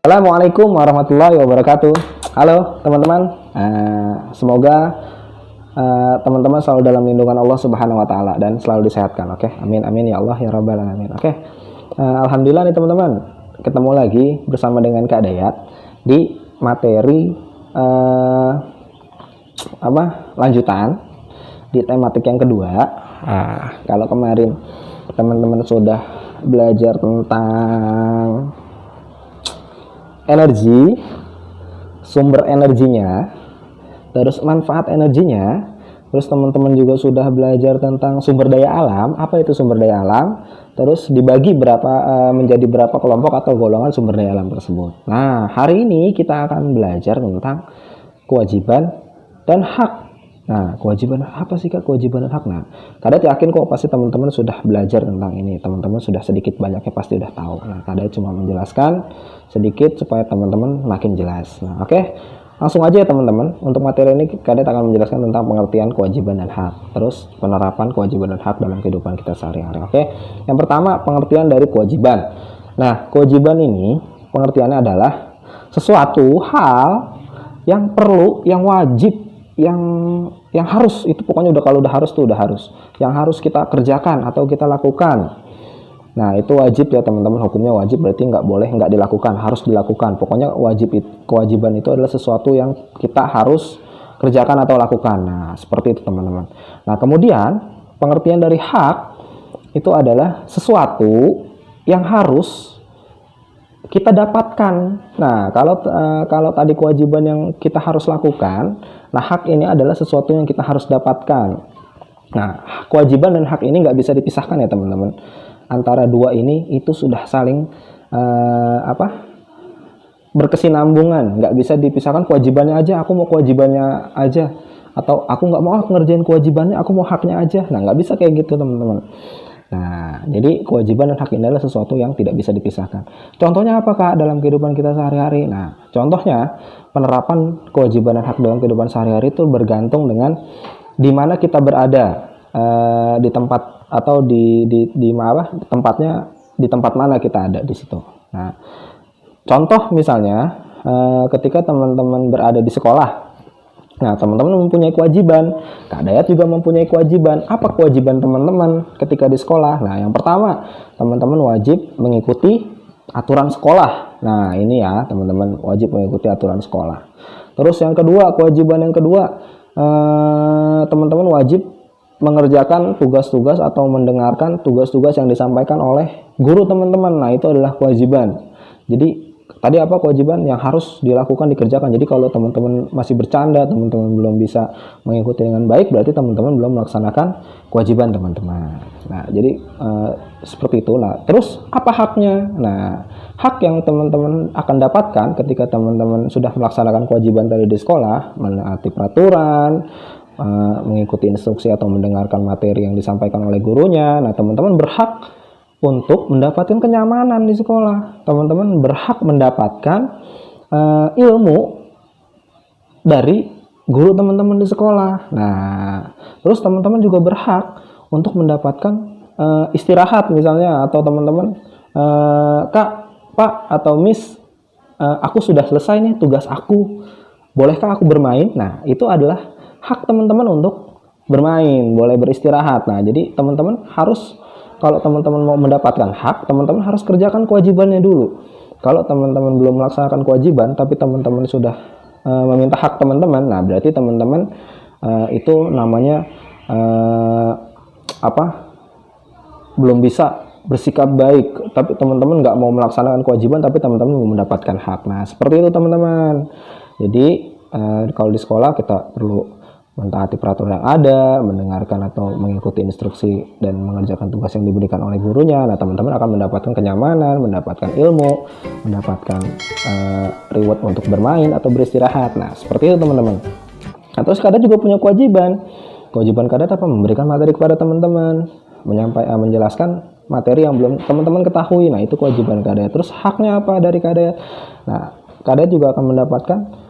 Assalamualaikum warahmatullahi wabarakatuh. Halo teman-teman. Semoga teman-teman selalu dalam lindungan Allah Subhanahu Wa Taala dan selalu disehatkan. Oke, amin amin ya Allah ya Rabbal alamin. Oke, alhamdulillah nih teman-teman, ketemu lagi bersama dengan Kak Dayat di materi lanjutan di tematik yang kedua. Kalau kemarin teman-teman sudah belajar tentang energi, sumber energinya, terus manfaat energinya, terus teman-teman juga sudah belajar tentang sumber daya alam. Apa itu sumber daya alam? Terus dibagi menjadi berapa kelompok atau golongan sumber daya alam tersebut. Nah, hari ini kita akan belajar tentang kewajiban dan hak. Nah, kewajiban apa sih Kak kewajiban dan hak? Nah, Kadang yakin kok pasti teman-teman sudah belajar tentang ini. Teman-teman sudah sedikit banyaknya pasti udah tahu. Nah, Kadang cuma menjelaskan sedikit supaya teman-teman makin jelas. Nah, oke. Langsung aja ya teman-teman. Untuk materi ini Kadang akan menjelaskan tentang pengertian kewajiban dan hak. Terus penerapan kewajiban dan hak dalam kehidupan kita sehari-hari. Oke. Yang pertama, pengertian dari kewajiban. Nah, kewajiban ini pengertiannya adalah sesuatu hal yang perlu, yang wajib, yang harus, itu pokoknya kalau udah harus tuh udah harus, yang harus kita kerjakan atau kita lakukan. Nah, itu wajib ya teman-teman, hukumnya wajib berarti nggak boleh nggak dilakukan, harus dilakukan. Pokoknya kewajiban itu adalah sesuatu yang kita harus kerjakan atau lakukan. Nah, seperti itu teman-teman. Nah, kemudian pengertian dari hak itu adalah sesuatu yang harus kita dapatkan. Nah, kalau tadi kewajiban yang kita harus lakukan, nah hak ini adalah sesuatu yang kita harus dapatkan. Nah, kewajiban dan hak ini nggak bisa dipisahkan ya teman-teman. Antara dua ini itu sudah saling berkesinambungan, nggak bisa dipisahkan. Kewajibannya aja, aku mau kewajibannya aja, atau aku nggak mau ngerjain kewajibannya, aku mau haknya aja. Nah, nggak bisa kayak gitu teman-teman. Nah, jadi kewajiban dan hak ini adalah sesuatu yang tidak bisa dipisahkan. Contohnya apa Kak dalam kehidupan kita sehari-hari? Nah, contohnya penerapan kewajiban dan hak dalam kehidupan sehari-hari itu bergantung dengan di mana kita berada, di tempat atau tempatnya, di tempat mana kita ada di situ. Nah, contoh misalnya ketika teman-teman berada di sekolah. Nah, teman-teman mempunyai kewajiban. Kak Dayat juga mempunyai kewajiban. Apa kewajiban teman-teman ketika di sekolah? Nah, yang pertama, teman-teman wajib mengikuti aturan sekolah. Nah, ini ya, teman-teman wajib mengikuti aturan sekolah. Terus yang kedua, kewajiban yang kedua, teman-teman wajib mengerjakan tugas-tugas atau mendengarkan tugas-tugas yang disampaikan oleh guru teman-teman. Nah, itu adalah kewajiban. Jadi tadi apa kewajiban yang harus dilakukan, dikerjakan. Jadi kalau teman-teman masih bercanda, teman-teman belum bisa mengikuti dengan baik, berarti teman-teman belum melaksanakan kewajiban teman-teman. Nah, jadi seperti itu. Nah, terus apa haknya? Nah, hak yang teman-teman akan dapatkan ketika teman-teman sudah melaksanakan kewajiban tadi di sekolah, menaati peraturan, mengikuti instruksi atau mendengarkan materi yang disampaikan oleh gurunya. Nah, teman-teman berhak untuk mendapatkan kenyamanan di sekolah. Teman-teman berhak mendapatkan ilmu dari guru teman-teman di sekolah. Nah, terus teman-teman juga berhak untuk mendapatkan istirahat misalnya, atau teman-teman, Kak, Pak, atau Miss, aku sudah selesai nih tugas aku, bolehkah aku bermain? Nah, itu adalah hak teman-teman untuk bermain, boleh beristirahat. Nah, jadi teman-teman harus, kalau teman-teman mau mendapatkan hak, teman-teman harus kerjakan kewajibannya dulu. Kalau teman-teman belum melaksanakan kewajiban, tapi teman-teman sudah meminta hak teman-teman, nah berarti teman-teman itu namanya belum bisa bersikap baik. Tapi teman-teman nggak mau melaksanakan kewajiban, tapi teman-teman mau mendapatkan hak. Nah, seperti itu teman-teman. Jadi kalau di sekolah kita perlu mentaati peraturan yang ada, mendengarkan atau mengikuti instruksi dan mengerjakan tugas yang diberikan oleh gurunya. Nah, teman-teman akan mendapatkan kenyamanan, mendapatkan ilmu, mendapatkan reward untuk bermain atau beristirahat. Nah, seperti itu teman-teman. Nah, terus Kadang juga punya kewajiban. Kewajiban Kadang apa? Memberikan materi kepada teman-teman, menjelaskan materi yang belum teman-teman ketahui. Nah, itu kewajiban Kadang. Terus haknya apa dari Kadang? Nah, Kadang juga akan mendapatkan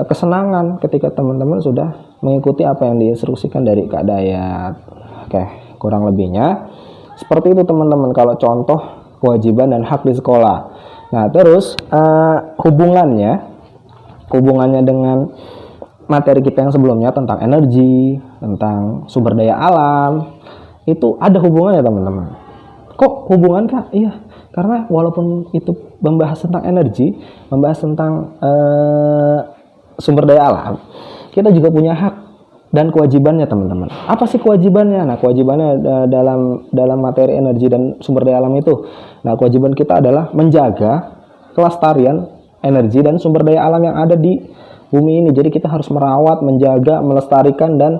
kesenangan ketika teman-teman sudah mengikuti apa yang diinstruksikan dari Kak Dayat. Oke, kurang lebihnya seperti itu teman-teman kalau contoh kewajiban dan hak di sekolah. Nah, terus hubungannya dengan materi kita yang sebelumnya tentang energi, tentang sumber daya alam, itu ada hubungannya teman-teman. Kok hubungan kak? Iya, karena walaupun itu membahas tentang energi, membahas tentang sumber daya alam, kita juga punya hak dan kewajibannya teman-teman. Apa sih kewajibannya? Nah, kewajibannya dalam materi energi dan sumber daya alam itu. Nah, kewajiban kita adalah menjaga kelestarian energi dan sumber daya alam yang ada di bumi ini. Jadi kita harus merawat, menjaga, melestarikan dan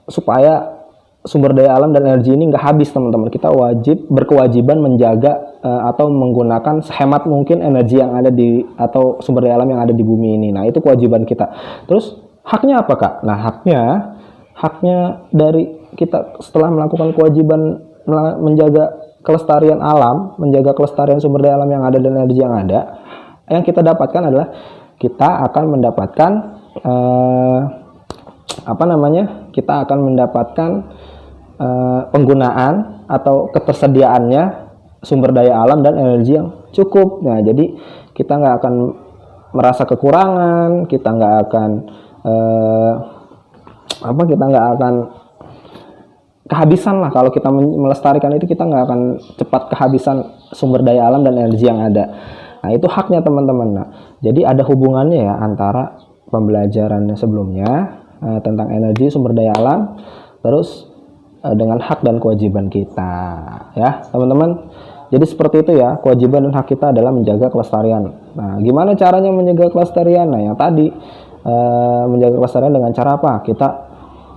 supaya sumber daya alam dan energi ini nggak habis teman-teman. Kita berkewajiban menjaga atau menggunakan sehemat mungkin energi yang ada di atau sumber daya alam yang ada di bumi ini. Nah, itu kewajiban kita. Terus haknya apa kak? Nah, haknya dari kita setelah melakukan kewajiban menjaga kelestarian alam, menjaga kelestarian sumber daya alam yang ada dan energi yang ada, yang kita dapatkan adalah kita akan mendapatkan kita akan mendapatkan penggunaan atau ketersediaannya sumber daya alam dan energi yang cukup. Nah, jadi kita nggak akan merasa kekurangan, kita nggak akan kehabisan lah. Kalau kita melestarikan itu, kita nggak akan cepat kehabisan sumber daya alam dan energi yang ada. Nah, itu haknya teman-teman. Nah, jadi ada hubungannya ya antara pembelajarannya sebelumnya tentang energi, sumber daya alam, terus dengan hak dan kewajiban kita, ya teman-teman. Jadi seperti itu ya, kewajiban dan hak kita adalah menjaga kelestarian. Nah, gimana caranya menjaga kelestarian? Nah, yang tadi menjaga kelestarian dengan cara apa?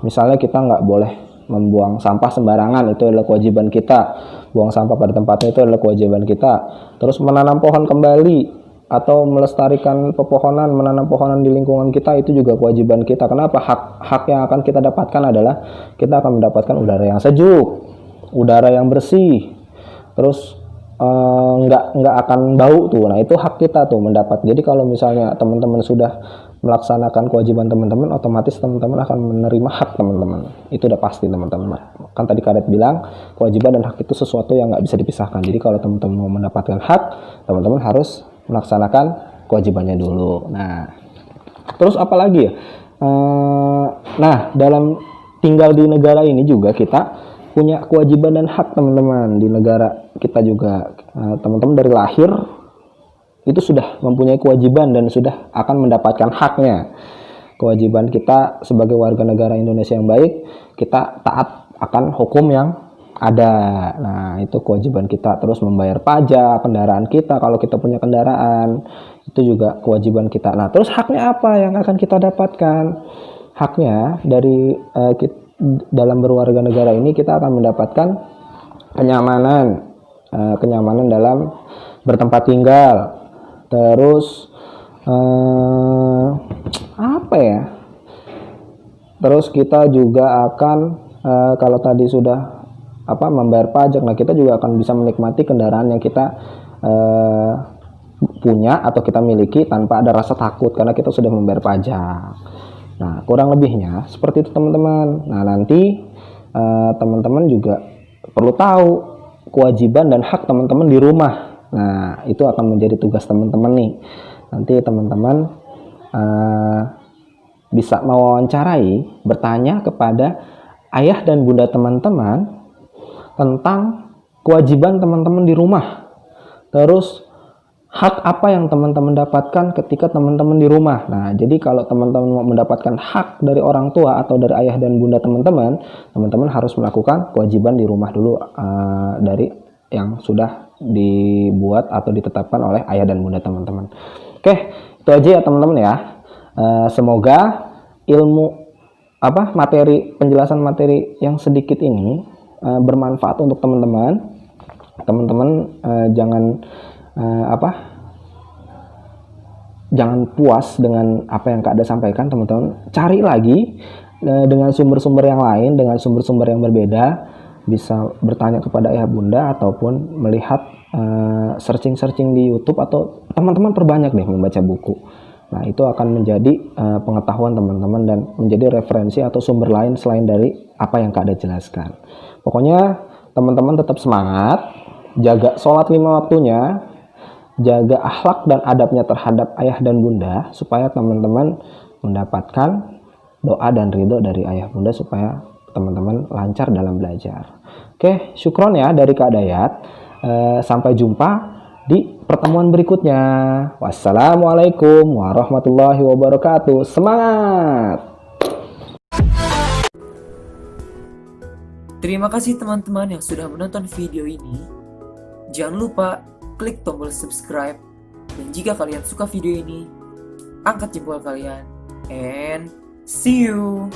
Misalnya kita nggak boleh membuang sampah sembarangan, itu adalah kewajiban kita. Buang sampah pada tempatnya, itu adalah kewajiban kita. Terus menanam pohon kembali atau melestarikan pepohonan, menanam pohonan di lingkungan kita, itu juga kewajiban kita. Kenapa? Hak yang akan kita dapatkan adalah kita akan mendapatkan udara yang sejuk, udara yang bersih, terus nggak akan bau tuh. Nah, itu hak kita tuh mendapat. Jadi kalau misalnya teman-teman sudah melaksanakan kewajiban teman-teman, otomatis teman-teman akan menerima hak teman-teman. Itu udah pasti teman-teman. Kan tadi Kadet bilang kewajiban dan hak itu sesuatu yang nggak bisa dipisahkan. Jadi kalau teman-teman mau mendapatkan hak, teman-teman harus melaksanakan kewajibannya dulu. Nah, terus apa lagi ya? Nah, dalam tinggal di negara ini juga kita punya kewajiban dan hak teman-teman. Di negara kita juga teman-teman dari lahir itu sudah mempunyai kewajiban dan sudah akan mendapatkan haknya. Kewajiban kita sebagai warga negara Indonesia yang baik, kita taat akan hukum yang ada. Nah, itu kewajiban kita. Terus membayar pajak kendaraan kita, kalau kita punya kendaraan, itu juga kewajiban kita. Nah, terus haknya apa yang akan kita dapatkan? Haknya dari dalam berwarga negara ini, kita akan mendapatkan kenyamanan dalam bertempat tinggal. Terus terus kita juga akan kalau tadi sudah membayar pajak, nah kita juga akan bisa menikmati kendaraan yang kita punya atau kita miliki tanpa ada rasa takut karena kita sudah membayar pajak. Nah, kurang lebihnya seperti itu teman-teman. Nah, nanti teman-teman juga perlu tahu kewajiban dan hak teman-teman di rumah. Nah, itu akan menjadi tugas teman-teman nih. Nanti teman-teman bisa mewawancarai, bertanya kepada ayah dan bunda teman-teman tentang kewajiban teman-teman di rumah. Terus hak apa yang teman-teman dapatkan ketika teman-teman di rumah. Nah, jadi kalau teman-teman mau mendapatkan hak dari orang tua atau dari ayah dan bunda teman-teman, teman-teman harus melakukan kewajiban di rumah dulu dari yang sudah dibuat atau ditetapkan oleh ayah dan bunda teman-teman. Oke, itu aja ya teman-teman ya. Semoga penjelasan materi yang sedikit ini bermanfaat untuk teman-teman. Teman-teman jangan puas dengan apa yang Kak Ada sampaikan, teman-teman. Cari lagi dengan sumber-sumber yang lain, dengan sumber-sumber yang berbeda. Bisa bertanya kepada ayah bunda ataupun melihat searching-searching di YouTube, atau teman-teman perbanyak deh membaca buku. Nah, itu akan menjadi pengetahuan teman-teman dan menjadi referensi atau sumber lain selain dari apa yang Kak Ada jelaskan. Pokoknya teman-teman tetap semangat, jaga sholat 5 waktunya, jaga akhlak dan adabnya terhadap ayah dan bunda, supaya teman-teman mendapatkan doa dan ridho dari ayah bunda, supaya teman-teman lancar dalam belajar. Oke, syukron ya dari Kak Dayat. Sampai jumpa di pertemuan berikutnya. Wassalamualaikum warahmatullahi wabarakatuh. Semangat! Terima kasih teman-teman yang sudah menonton video ini. Jangan lupa klik tombol subscribe. Dan jika kalian suka video ini, angkat jempol kalian. And see you!